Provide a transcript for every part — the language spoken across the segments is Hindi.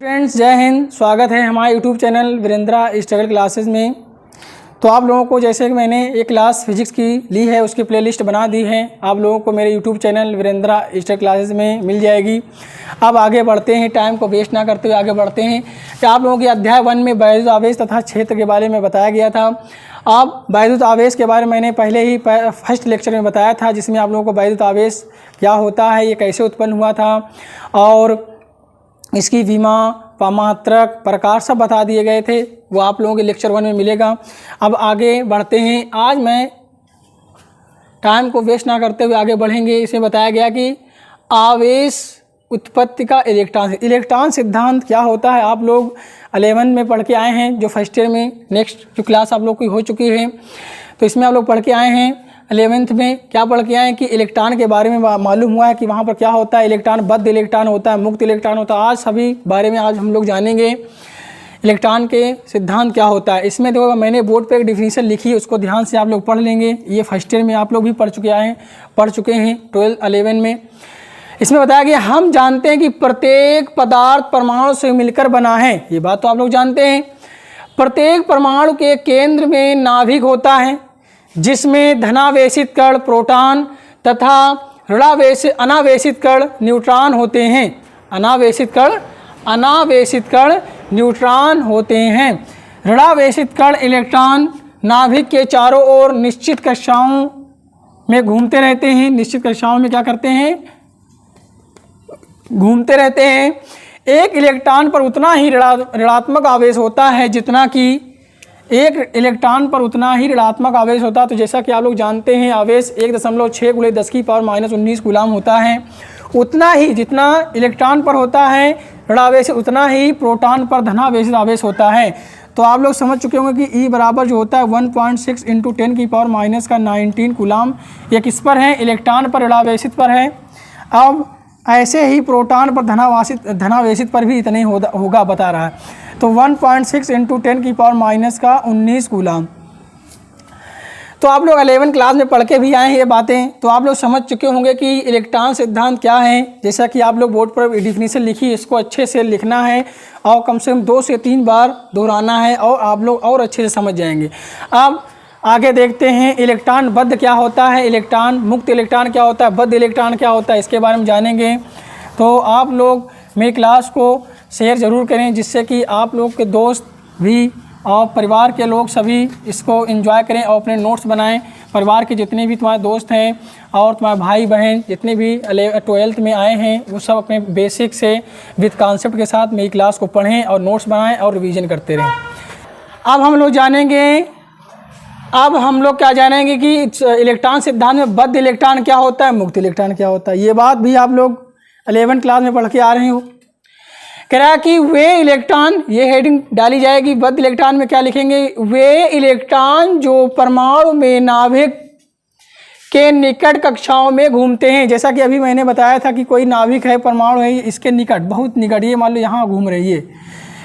फ्रेंड्स जय हिंद। स्वागत है हमारे YouTube channel Virendra struggle classes में। तो आप लोगों को जैसे कि मैंने एक क्लास फिजिक्स की ली है उसकी प्लेलिस्ट बना दी है, आप लोगों को मेरे YouTube channel Virendra struggle classes में मिल जाएगी। अब आगे बढ़ते हैं, टाइम को वेस्ट ना करते हुए आगे बढ़ते हैं कि आप लोगों के अध्याय 1 में वैद्युत आवेश तथा क्षेत्र के बारे में बताया गया था। अब वैद्युत आवेश के बारे में मैंने पहले ही फर्स्ट लेक्चर में बताया था, जिसमें आप लोगों को वैद्युत आवेश क्या होता है, ये कैसे उत्पन्न हुआ था और इसकी विमा, पामात्रक, प्रकार सब बता दिए गए थे। वो आप लोगों के लेक्चर 1 में मिलेगा। अब आगे बढ़ते हैं। आज मैं टाइम को वेस्ट ना करते हुए आगे बढ़ेंगे। इसमें बताया गया कि आवेश उत्पत्ति का इलेक्ट्रॉन सिद्धांत क्या होता है। आप लोग 11 में पढ़ के आए हैं, जो फर्स्ट ईयर में नेक्स्ट जो क्लास आप लोग की हो चुकी है, तो इसमें आप लोग पढ़ के आए हैं। 11th में क्या पढ़ के आए कि इलेक्ट्रॉन के बारे में मालूम हुआ है कि वहाँ पर क्या होता है। इलेक्ट्रॉन बद्ध इलेक्ट्रॉन होता है, मुक्त इलेक्ट्रॉन होता है। आज सभी बारे में आज हम लोग जानेंगे इलेक्ट्रॉन के सिद्धांत क्या होता है। इसमें देखो मैंने बोर्ड पे एक डिफिनीशन लिखी है, उसको ध्यान से आप लोग पढ़ लेंगे। ये फर्स्ट ईयर में आप लोग भी पढ़ चुके हैं 12 11 में। इसमें बताया गया हम जानते हैं कि प्रत्येक पदार्थ परमाणु से मिलकर बना है। ये बात तो आप लोग जानते हैं। प्रत्येक परमाणु के केंद्र में नाभिक होता है, जिसमें धनावेशित कण प्रोटॉन तथा अनावेशित कण न्यूट्रॉन होते हैं। अनावेशित कण न्यूट्रॉन होते हैं। ऋणावेशित कण इलेक्ट्रॉन नाभिक के चारों ओर निश्चित कक्षाओं में घूमते रहते हैं। निश्चित कक्षाओं में क्या करते हैं? घूमते रहते हैं। एक इलेक्ट्रॉन पर उतना ही ऋणात्मक आवेश होता है जितना कि एक इलेक्ट्रॉन पर उतना ही ऋणात्मक आवेश होता है। तो जैसा कि आप लोग जानते हैं आवेश 1.6 × 10⁻⁻19 कूलाम होता है। उतना ही जितना इलेक्ट्रॉन पर होता है ऋणावेश, उतना ही प्रोटॉन पर धनावेशित आवेश होता है। तो आप लोग समझ चुके होंगे कि E बराबर जो होता है 1.6 × 10⁻⁻19 कूलाम। ये किस पर है? इलेक्ट्रॉन पर ऋणावेशित पर है। अब ऐसे ही प्रोटॉन पर धनावेशित पर भी इतने होगा बता रहा है। तो 1.6 × 10⁻⁻19 कूलाम। तो आप लोग 11 क्लास में पढ़ के भी आए हैं ये बातें, तो आप लोग समझ चुके होंगे कि इलेक्ट्रॉन सिद्धांत क्या है। जैसा कि आप लोग बोर्ड पर डिफिनीशन लिखी, इसको अच्छे से लिखना है और कम से कम 2 से 3 बार दोहराना है और आप लोग और अच्छे से समझ जाएंगे। अब आगे देखते हैं इलेक्ट्रॉन बद्ध क्या होता है, इलेक्ट्रॉन मुक्त इलेक्ट्रॉन क्या होता है, बद्ध इलेक्ट्रॉन क्या होता है, इसके बारे में जानेंगे। तो आप लोग मेरी क्लास को शेयर ज़रूर करें, जिससे कि आप लोग के दोस्त भी और परिवार के लोग सभी इसको एंजॉय करें और अपने नोट्स बनाएं। परिवार के जितने भी तुम्हारे दोस्त हैं और तुम्हारे भाई बहन जितने भी 12th में आए हैं, वो सब अपने बेसिक से विद कॉन्सेप्ट के साथ मेरी क्लास को पढ़ें और नोट्स बनाएं और रिवीजन करते रहें। अब हम लोग क्या जानेंगे कि इलेक्ट्रॉन सिद्धांत में बद्ध इलेक्ट्रॉन क्या होता है, मुक्त इलेक्ट्रॉन क्या होता है। ये बात भी आप लोग 11 क्लास में पढ़ के आ रहे हो। कह रहा है कि वे इलेक्ट्रॉन, ये हेडिंग डाली जाएगी। बद्ध इलेक्ट्रॉन में क्या लिखेंगे? वे इलेक्ट्रॉन जो परमाणु में नाभिक के निकट कक्षाओं में घूमते हैं। जैसा कि अभी मैंने बताया था कि कोई नाभिक है, परमाणु है, इसके निकट, बहुत निकट, ये मान लो यहाँ घूम रही है,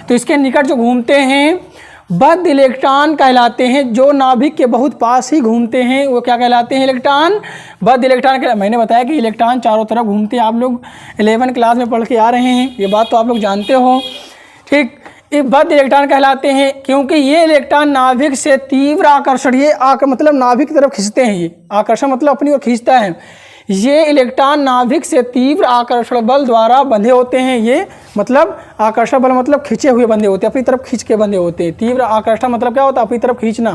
तो इसके निकट जो घूमते हैं बद्ध इलेक्ट्रॉन कहलाते हैं। जो नाभिक के बहुत पास ही घूमते हैं वो क्या कहलाते हैं? इलेक्ट्रॉन बद्ध इलेक्ट्रॉन। मैंने बताया कि इलेक्ट्रॉन चारों तरफ घूमते हैं। आप लोग 11 क्लास में पढ़ के आ रहे हैं, ये बात तो आप लोग जानते हो। ठीक, ये बद्ध इलेक्ट्रॉन कहलाते हैं क्योंकि ये इलेक्ट्रॉन नाभिक से तीव्र आकर्षण, ये मतलब नाभिक की तरफ खींचते हैं। ये आकर्षण मतलब अपनी ओर खींचता है। ये इलेक्ट्रॉन नाभिक से तीव्र आकर्षण बल द्वारा बंधे होते हैं। ये मतलब आकर्षण बल मतलब खींचे हुए बंधे होते हैं, अपनी तरफ खींच के बंधे होते हैं। तीव्र आकर्षण मतलब क्या होता है? अपनी तरफ खींचना,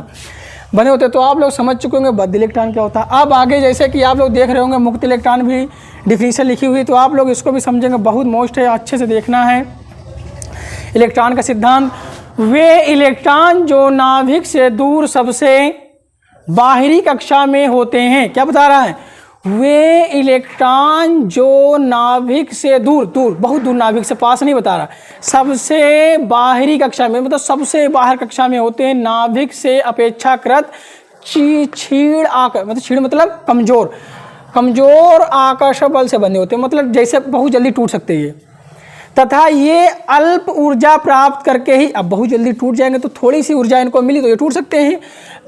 बंधे होते हैं। तो आप लोग समझ चुके होंगे बद्ध इलेक्ट्रॉन क्या होता है। अब आगे जैसे कि आप लोग देख रहे होंगे मुक्त इलेक्ट्रॉन भी डिफिनीशन लिखी हुई, तो आप लोग इसको भी समझेंगे। बहुत मोस्ट है, अच्छे से देखना है इलेक्ट्रॉन का सिद्धांत। वे इलेक्ट्रॉन जो नाभिक से दूर सबसे बाहरी कक्षा में होते हैं। क्या बता रहा है? वे इलेक्ट्रॉन जो नाभिक से दूर, बहुत दूर, नाभिक से पास नहीं बता रहा, सबसे बाहरी कक्षा में, मतलब सबसे बाहर कक्षा में होते हैं। नाभिक से अपेक्षाकृत क्षीण मतलब कमजोर आकर्षण बल से बंधे होते हैं, मतलब जैसे बहुत जल्दी टूट सकते हैं। तथा ये अल्प ऊर्जा प्राप्त करके ही, अब बहुत जल्दी टूट जाएंगे तो थोड़ी सी ऊर्जा इनको मिली तो ये टूट सकते हैं।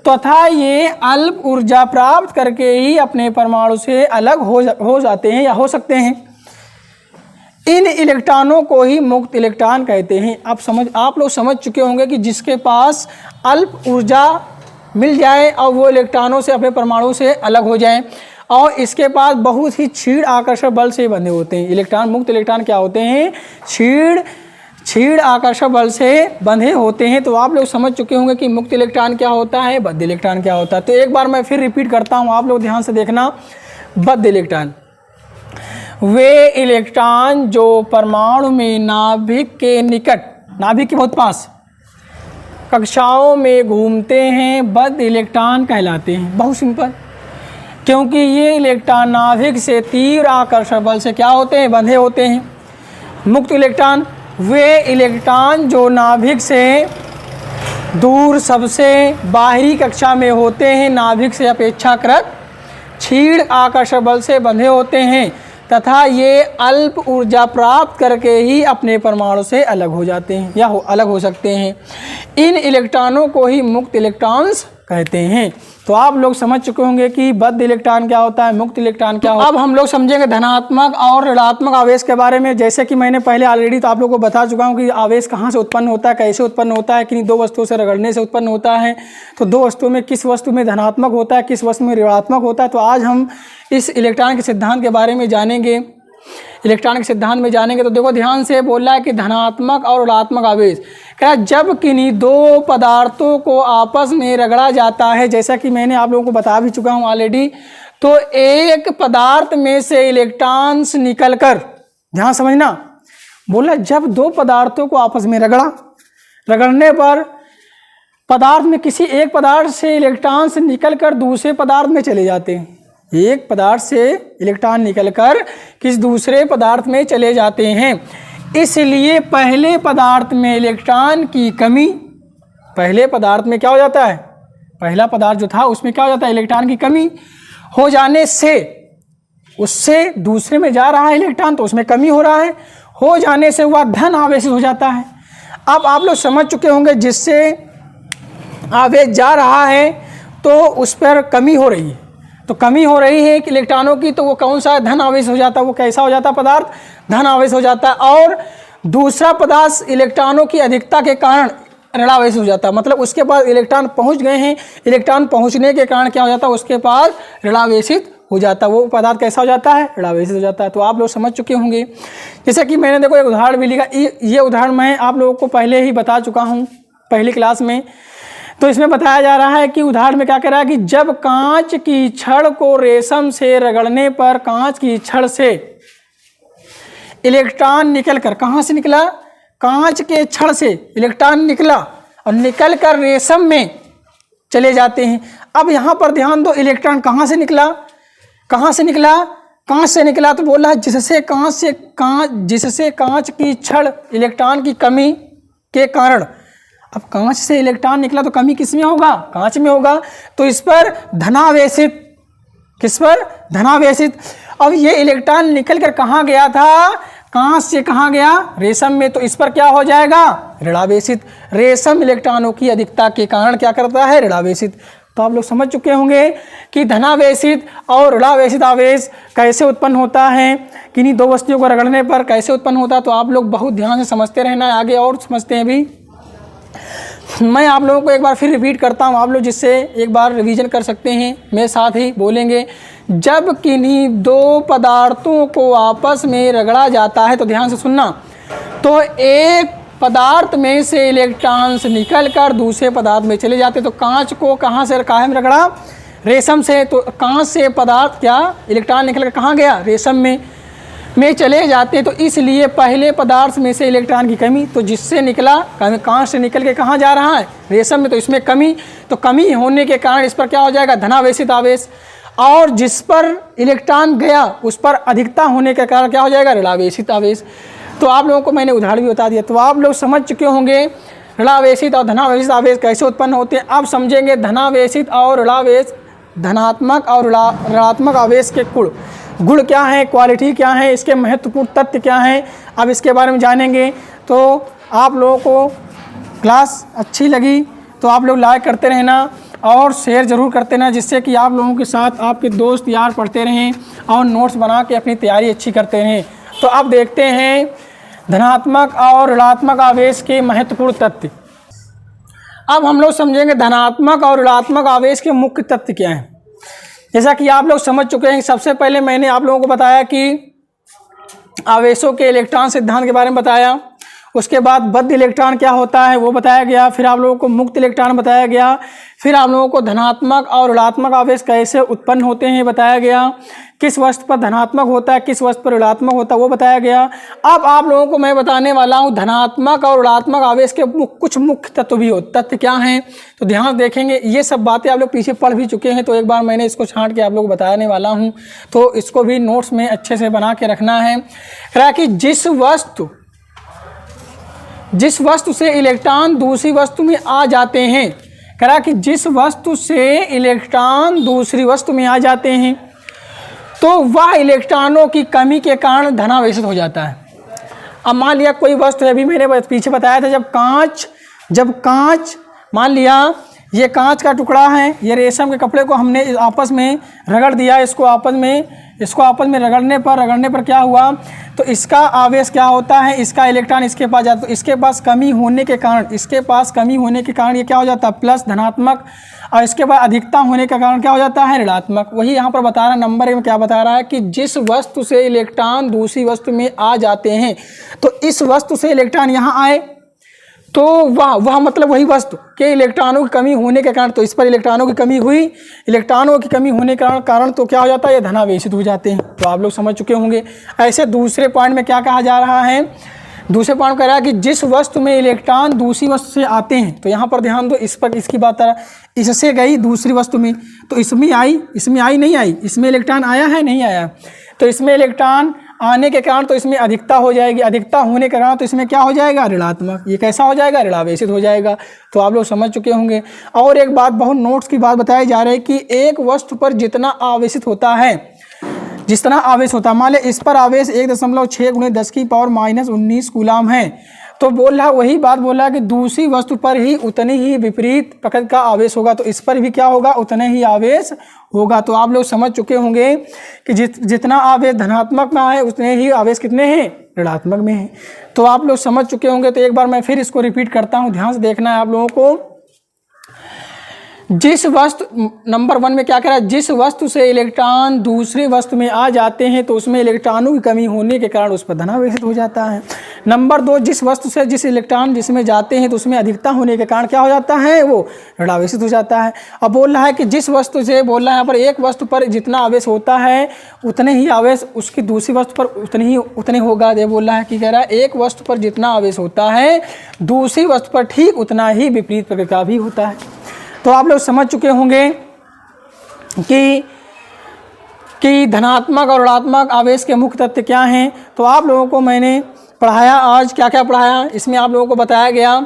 तथा ये अल्प ऊर्जा प्राप्त करके ही अपने परमाणु से अलग हो जाते हैं या हो सकते हैं। इन इलेक्ट्रॉनों को ही मुक्त इलेक्ट्रॉन कहते हैं। आप लोग समझ चुके होंगे कि जिसके पास अल्प ऊर्जा मिल जाए और वो इलेक्ट्रॉनों से अपने परमाणु से अलग हो जाए और इसके पास बहुत ही क्षीण आकर्षण बल से बंधे होते हैं। इलेक्ट्रॉन, मुक्त इलेक्ट्रॉन क्या होते हैं? क्षीण आकर्षण बल से बंधे होते हैं। तो आप लोग समझ चुके होंगे कि मुक्त इलेक्ट्रॉन क्या होता है, बद्ध इलेक्ट्रॉन क्या होता है। तो एक बार मैं फिर रिपीट करता हूँ, आप लोग ध्यान से देखना। बद्ध इलेक्ट्रॉन वे इलेक्ट्रॉन जो परमाणु में नाभिक के निकट, नाभिक के बहुत पास कक्षाओं में घूमते हैं, बद्ध इलेक्ट्रॉन कहलाते हैं। बहुत सिंपल, क्योंकि ये इलेक्ट्रॉन नाभिक से तीव्र आकर्षण बल से क्या होते हैं? बंधे होते हैं। मुक्त इलेक्ट्रॉन वे इलेक्ट्रॉन जो नाभिक से दूर सबसे बाहरी कक्षा में होते हैं, नाभिक से अपेक्षाकृत क्षीण आकर्षण बल से बंधे होते हैं तथा ये अल्प ऊर्जा प्राप्त करके ही अपने परमाणु से अलग हो जाते हैं या अलग हो सकते हैं। इन इलेक्ट्रॉनों को ही मुक्त इलेक्ट्रॉन्स कहते हैं। तो आप लोग समझ चुके होंगे कि बद्ध इलेक्ट्रॉन क्या होता है, मुक्त इलेक्ट्रॉन क्या होता है। अब हम लोग समझेंगे धनात्मक और ऋणात्मक आवेश के बारे में। जैसे कि मैंने पहले ऑलरेडी तो आप लोगों को बता चुका हूँ कि आवेश कहाँ से उत्पन्न होता है, कैसे उत्पन्न होता है, किन्हीं दो वस्तुओं से रगड़ने से उत्पन्न होता है। तो दो वस्तुओं में किस वस्तु में धनात्मक होता है, किस वस्तु में ऋणात्मक होता है। तो आज हम इस इलेक्ट्रॉन के सिद्धांत के बारे में जानेंगे। इलेक्ट्रॉन के सिद्धांत में जानेंगे तो देखो ध्यान से बोला है कि धनात्मक और ऋणात्मक आवेश क्या, जब किन्हीं दो पदार्थों को आपस में रगड़ा जाता है, जैसा कि मैंने आप लोगों को बता भी चुका हूं ऑलरेडी, तो एक पदार्थ में से इलेक्ट्रॉन्स निकलकर, ध्यान समझना, बोला जब दो पदार्थों को आपस में रगड़ने पर पदार्थ में किसी एक पदार्थ से इलेक्ट्रॉन्स निकलकर दूसरे पदार्थ में चले जाते हैं। एक पदार्थ से इलेक्ट्रॉन निकलकर किस दूसरे पदार्थ में चले जाते हैं। इसलिए पहले पदार्थ में इलेक्ट्रॉन की कमी, पहले पदार्थ में क्या हो जाता है, पहला पदार्थ जो था उसमें क्या हो जाता है, इलेक्ट्रॉन की कमी हो जाने से उससे दूसरे में जा रहा है इलेक्ट्रॉन, तो उसमें कमी हो रहा है, हो जाने से वह धन आवेशित हो जाता है। अब आप लोग समझ चुके होंगे जिससे आवेश जा रहा है तो उस पर कमी हो रही है, तो कमी हो रही है कि इलेक्ट्रॉनों की, तो वो कौन सा धन आवेश हो जाता है, वो कैसा हो जाता है, पदार्थ धन आवेश हो जाता है। और दूसरा पदार्थ इलेक्ट्रॉनों की अधिकता के कारण ऋणावेश हो जाता है, मतलब उसके पास इलेक्ट्रॉन पहुंच गए हैं, इलेक्ट्रॉन पहुंचने के कारण क्या हो जाता है, उसके पास ऋणावेशित हो जाता है, वो पदार्थ कैसा हो जाता है, ऋणावेशित हो जाता है। तो आप लोग समझ चुके होंगे। जैसे कि मैंने देखो एक उदाहरण भी लिखा, ये उदाहरण मैं आप लोगों को पहले ही बता चुका हूँ पहली क्लास में। तो इसमें बताया जा रहा है कि उदाहरण में क्या कह रहा है कि जब कांच की छड़ को रेशम से रगड़ने पर कांच की छड़ से इलेक्ट्रॉन निकलकर, कहाँ से निकला, कांच के छड़ से इलेक्ट्रॉन निकला और निकलकर रेशम में चले जाते हैं। अब यहाँ पर ध्यान दो, इलेक्ट्रॉन कहाँ से निकला, कहाँ से निकला, कांच से निकला। तो बोल रहा है जिससे कांच की छड़ इलेक्ट्रॉन की कमी के कारण, अब कांच से इलेक्ट्रॉन निकला तो कमी किस में होगा, कांच में होगा, तो इस पर धनावेशित, किस पर, धनावेशित। अब ये इलेक्ट्रॉन निकलकर कहाँ गया था, कांच से कहाँ गया, रेशम में, तो इस पर क्या हो जाएगा, ऋणावेशित। रेशम इलेक्ट्रॉनों की अधिकता के कारण क्या करता है, ऋणावेशित। तो आप लोग समझ चुके होंगे कि धनावेशित और ऋणावेशित आवेश कैसे उत्पन्न होता है, किन्हीं दो वस्तुओं को रगड़ने पर कैसे उत्पन्न होता है। तो आप लोग बहुत ध्यान से समझते रहना है, आगे और समझते हैं भी। मैं आप लोगों को एक बार फिर रिपीट करता हूँ, आप लोग जिससे एक बार रिवीजन कर सकते हैं, मेरे साथ ही बोलेंगे। जब किन्हीं दो पदार्थों को आपस में रगड़ा जाता है, तो ध्यान से सुनना, तो एक पदार्थ में से इलेक्ट्रॉन्स निकलकर दूसरे पदार्थ में चले जाते। तो कांच को कहाँ से काहे में रगड़ा, रेशम से, तो कांच से पदार्थ क्या, इलेक्ट्रॉन निकलकर कहाँ गया, रेशम में चले जाते हैं। तो इसलिए पहले पदार्थ में से इलेक्ट्रॉन की कमी, तो जिससे निकला, कांच से निकल के कहाँ जा रहा है, रेशम में, तो इसमें कमी, तो कमी होने के कारण इस पर क्या हो जाएगा, धनावेशित आवेश। और जिस पर इलेक्ट्रॉन गया उस पर अधिकता होने के कारण क्या हो जाएगा, ऋणावेशित आवेश। तो आप लोगों को मैंने उदाहरण भी बता दिया, तो आप लोग समझ चुके होंगे ऋणावेशित और धनावेशित आवेश कैसे उत्पन्न होते हैं। अब समझेंगे धनावेशित और ऋणावेश, धनात्मक और ऋणात्मक आवेश के गुण क्या है, क्वालिटी क्या है, इसके महत्वपूर्ण तथ्य क्या हैं, अब इसके बारे में जानेंगे। तो आप लोगों को क्लास अच्छी लगी तो आप लोग लाइक करते रहना और शेयर ज़रूर करते रहना, जिससे कि आप लोगों के साथ आपके दोस्त यार पढ़ते रहें और नोट्स बना के अपनी तैयारी अच्छी करते रहें। तो अब देखते हैं धनात्मक और ऋणात्मक आवेश के महत्वपूर्ण तथ्य। अब हम लोग समझेंगे धनात्मक और ऋणात्मक आवेश के मुख्य तथ्य क्या हैं। जैसा कि आप लोग समझ चुके हैं, सबसे पहले मैंने आप लोगों को बताया कि आवेशों के इलेक्ट्रॉन सिद्धांत के बारे में बताया, उसके बाद बद्ध इलेक्ट्रॉन क्या होता है वो बताया गया, फिर आप लोगों को मुक्त इलेक्ट्रॉन बताया गया, फिर आप लोगों को धनात्मक और ऋणात्मक आवेश कैसे उत्पन्न होते हैं बताया गया, किस वस्तु पर धनात्मक होता है किस वस्तु पर ऋणात्मक होता है वो बताया गया। अब आप लोगों को मैं बताने वाला हूँ धनात्मक और ऋणात्मक आवेश के कुछ मुख्य तत्व भी होते, तथ्य क्या हैं, तो ध्यान देखेंगे। ये सब बातें आप लोग पीछे पढ़ भी चुके हैं, तो एक बार मैंने इसको छांट के आप लोग बताने वाला हूँ, तो इसको भी नोट्स में अच्छे से बना के रखना है। कह कि जिस वस्तु से इलेक्ट्रॉन दूसरी वस्तु में आ जाते हैं, कह रहा कि जिस वस्तु से इलेक्ट्रॉन दूसरी वस्तु में आ जाते हैं तो वह इलेक्ट्रॉनों की कमी के कारण धनावेशित हो जाता है। अब मान लिया कोई वस्तु है, अभी मैंने पीछे बताया था, जब कांच मान लिया ये कांच का टुकड़ा है, ये रेशम के कपड़े को हमने आपस में रगड़ दिया, इसको आपस में रगड़ने पर क्या हुआ, तो इसका आवेश क्या होता है, इसका इलेक्ट्रॉन इसके पास जाता है, तो इसके पास कमी होने के कारण ये क्या हो जाता है प्लस धनात्मक, और इसके बाद अधिकता होने के कारण क्या हो जाता है ऋणात्मक। वही यहाँ पर बता रहा है, नंबर 1 में क्या बता रहा है कि जिस वस्तु से इलेक्ट्रॉन दूसरी वस्तु में आ जाते हैं, तो इस वस्तु से इलेक्ट्रॉन यहाँ आए तो वह मतलब वही वस्तु के इलेक्ट्रॉनों की कमी होने के कारण, तो इस पर इलेक्ट्रॉनों की कमी हुई, इलेक्ट्रॉनों की कमी होने के कारण तो क्या हो जाता है ये धनावेशित हो जाते हैं। तो आप लोग समझ चुके होंगे। ऐसे दूसरे पॉइंट में क्या कहा जा रहा है, दूसरे पॉइंट कह रहा है कि जिस वस्तु में इलेक्ट्रॉन दूसरी वस्तु से आते हैं, तो यहाँ पर ध्यान दो, इस पर इसकी बात है, इससे गई दूसरी वस्तु में, तो इसमें आई नहीं आई, इसमें इलेक्ट्रॉन आया है नहीं आया, तो इसमें इलेक्ट्रॉन आने के कारण तो इसमें अधिकता हो जाएगी, अधिकता होने के कारण तो इसमें क्या हो जाएगा ऋणात्मक, ये कैसा हो जाएगा ऋणावेशित हो जाएगा। तो आप लोग समझ चुके होंगे। और एक बात, बहुत नोट्स की बात बताई जा रही है कि एक वस्तु पर जितना आवेशित होता है, मान ले इस पर आवेश 1.6 × 10⁻−19 कूलाम है, तो वही बात बोल रहा है कि दूसरी वस्तु पर ही उतनी ही विपरीत प्रकृति का आवेश होगा, तो इस पर भी क्या होगा उतने ही आवेश होगा। तो आप लोग समझ चुके होंगे कि जितना आवेश धनात्मक में है उतने ही आवेश कितने हैं ऋणात्मक में है। तो आप लोग समझ चुके होंगे। तो एक बार मैं फिर इसको रिपीट करता हूँ, ध्यान से देखना है आप लोगों को। जिस वस्तु, नंबर 1 में क्या कह रहा है, जिस वस्तु से इलेक्ट्रॉन दूसरी वस्तु में आ जाते हैं तो उसमें इलेक्ट्रॉनों की कमी होने के कारण उस पर धनावेशित हो जाता है। नंबर 2, जिस वस्तु से जिस इलेक्ट्रॉन जिसमें जाते हैं तो उसमें अधिकता होने के कारण क्या हो जाता है वो ऋणावेशित हो जाता है। अब बोल रहा है कि जिस वस्तु से, बोल रहा है यहाँ पर एक वस्तु पर जितना आवेश होता है उतने ही आवेश उसकी दूसरी वस्तु पर उतने होगा। ये बोल रहा है कि कह रहा है एक वस्तु पर जितना आवेश होता है दूसरी वस्तु पर ठीक उतना ही विपरीत प्रकृति का भी होता है। तो आप लोग समझ चुके होंगे कि धनात्मक और ऋणात्मक आवेश के मुख्य तत्व क्या हैं। तो आप लोगों को मैंने पढ़ाया, आज क्या क्या पढ़ाया इसमें आप लोगों को बताया गया।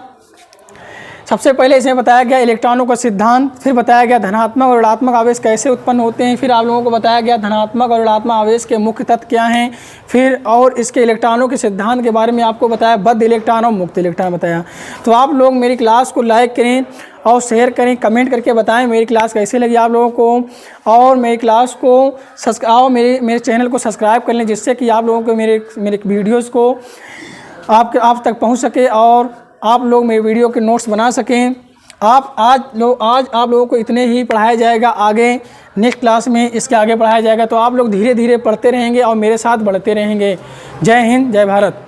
सबसे पहले इसमें बताया गया इलेक्ट्रॉनों का सिद्धांत, फिर बताया गया धनात्मक और ऋणात्मक आवेश कैसे उत्पन्न होते हैं, फिर आप लोगों को बताया गया धनात्मक और ऋणात्मक आवेश के मुख्य तत्व क्या हैं, फिर और इसके इलेक्ट्रॉनों के सिद्धांत के बारे में आपको बताया, बद्ध इलेक्ट्रॉन और मुक्त इलेक्ट्रॉन बताया। तो आप लोग मेरी क्लास को लाइक करें और शेयर करें, कमेंट करके बताएं मेरी क्लास कैसे लगी आप लोगों को, और मेरी क्लास को मेरे चैनल को सब्सक्राइब कर लें, जिससे कि आप लोगों को मेरे वीडियोज़ को आप तक पहुँच सके और आप लोग मेरे वीडियो के नोट्स बना सकें। आज आप लोगों को इतने ही पढ़ाया जाएगा, आगे नेक्स्ट क्लास में इसके आगे पढ़ाया जाएगा। तो आप लोग धीरे धीरे पढ़ते रहेंगे और मेरे साथ बढ़ते रहेंगे। जय हिंद, जय भारत।